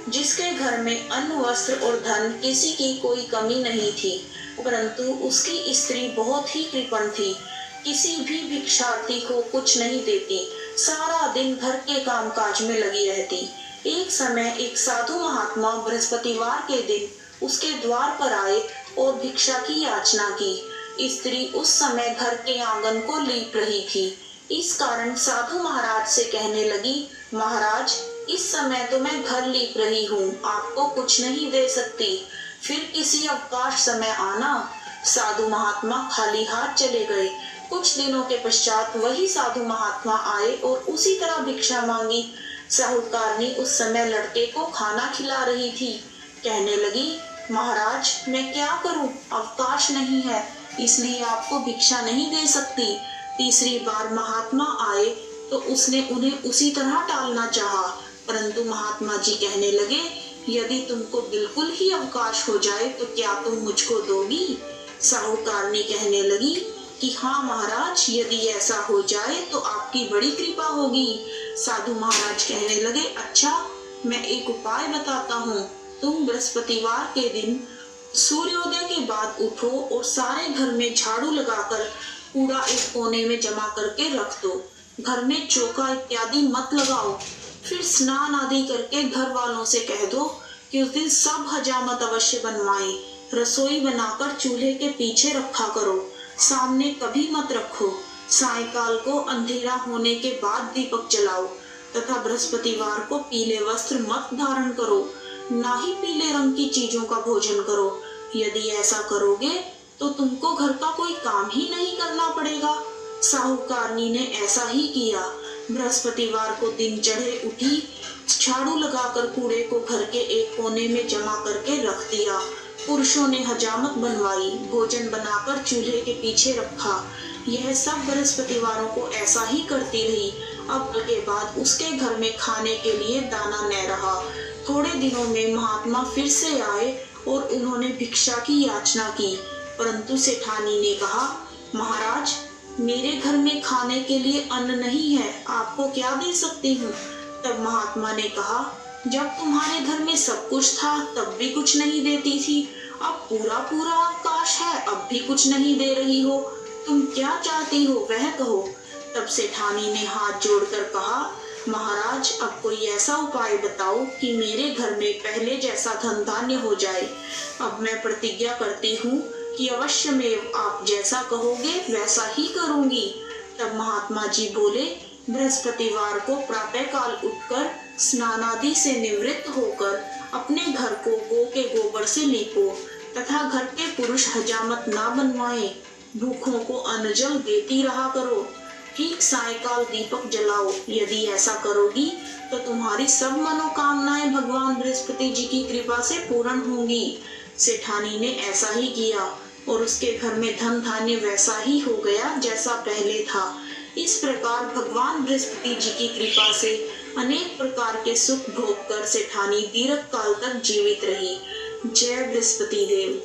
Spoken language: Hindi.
जिसके घर में अन्न, वस्त्र और धन किसी की कोई कमी नहीं थी, परंतु उसकी स्त्री बहुत ही कृपण थी, किसी भी भिक्षार्थी को कुछ नहीं देती, सारा दिन घर के कामकाज में लगी रहती। एक समय एक साधु महात्मा बृहस्पतिवार के दिन उसके द्वार पर आए और भिक्षा की याचना की। स्त्री उस समय घर के आंगन को लीप रही थी, इस कारण साधु महाराज से कहने लगी, महाराज, इस समय तो मैं घर लीप रही हूँ, आपको कुछ नहीं दे सकती, फिर किसी अवकाश समय आना। साधु महात्मा खाली हाथ चले गए। कुछ दिनों के पश्चात वही साधु महात्मा आए और उसी तरह भिक्षा मांगी। साहूकारनी उस समय लड़के को खाना खिला रही थी। कहने लगी, महाराज, मैं क्या करूं, अवकाश नहीं है, इसलिए आपको भिक्षा नहीं दे सकती। तीसरी बार महात्मा आए तो उसने उन्हें उसी तरह टालना चाहा, परंतु महात्मा जी कहने लगे, यदि तुमको बिल्कुल ही अवकाश हो जाए तो क्या तुम मुझको दोगी? साहूकारनी कहने लगी कि हाँ महाराज, यदि ऐसा हो जाए तो आपकी बड़ी कृपा होगी। साधु महाराज कहने लगे, अच्छा, मैं एक उपाय बताता हूँ। तुम बृहस्पतिवार के दिन सूर्योदय के बाद उठो और सारे घर में झाड़ू लगाकर कूड़ा एक कोने में जमा करके रख दो। घर में चौका इत्यादि मत लगाओ। फिर स्नान आदि करके घर वालों से कह दो कि उस दिन सब हजामत अवश्य बनवाएं। रसोई बनाकर चूल्हे के पीछे रखा करो, सामने कभी मत रखो। सायंकाल को अंधेरा होने के बाद दीपक जलाओ तथा बृहस्पतिवार को पीले वस्त्र मत धारण करो, ना ही पीले रंग की चीजों का भोजन करो। यदि ऐसा करोगे तो तुमको घर का कोई काम ही नहीं करना पड़ेगा। साहूकारनी ने ऐसा ही किया। बृहस्पतिवार को दिन चढ़े उठी, झाड़ू लगाकर कूड़े को घर के एक कोने में जमा करके रख दिया। पुरुषों ने हजामत बनवाई, भोजन बनाकर चूल्हे के पीछे रखा। यह सब बृहस्पतिवारों को ऐसा ही करती रही। अब के बाद उसके घर में खाने के लिए दाना न रहा। थोड़े दिनों में महात्मा फिर से आए और उन्होंने भिक्षा की याचना की, परंतु सेठानी ने कहा, महाराज, मेरे घर में खाने के लिए अन्न नहीं है, आपको क्या दे सकती हूँ? तब महात्मा ने कहा, जब तुम्हारे घर में सब कुछ था तब भी कुछ नहीं देती थी, अब पूरा पूरा अवकाश है, अब भी कुछ नहीं दे रही हो, तुम क्या चाहती हो वह कहो। तब सेठानी ने हाथ जोड़कर कहा, महाराज, अब कोई ऐसा उपाय बताओ कि मेरे घर में पहले जैसा धन धान्य हो जाए। अब मैं प्रतिज्ञा करती हूँ कि अवश्य में आप जैसा कहोगे वैसा ही करूँगी। तब महात्मा जी बोले, बृहस्पतिवार को प्रातःकाल उठकर स्नान आदि से निवृत्त होकर अपने घर को गौ के गोबर से लीपो तथा घर के पुरुष हजामत ना बनवाएं। भूखों को अन्न जल देती रहा करो। ठीक सायंकाल दीपक जलाओ। यदि ऐसा करोगी तो तुम्हारी सब मनोकामनाएं भगवान बृहस्पति जी की कृपा से पूर्ण होंगी। सेठानी ने ऐसा ही किया और उसके घर में धन धान्य वैसा ही हो गया जैसा पहले था। इस प्रकार भगवान बृहस्पति जी की कृपा से अनेक प्रकार के सुख भोग कर सेठानी दीर्घ काल तक जीवित रही। जय बृहस्पति देव।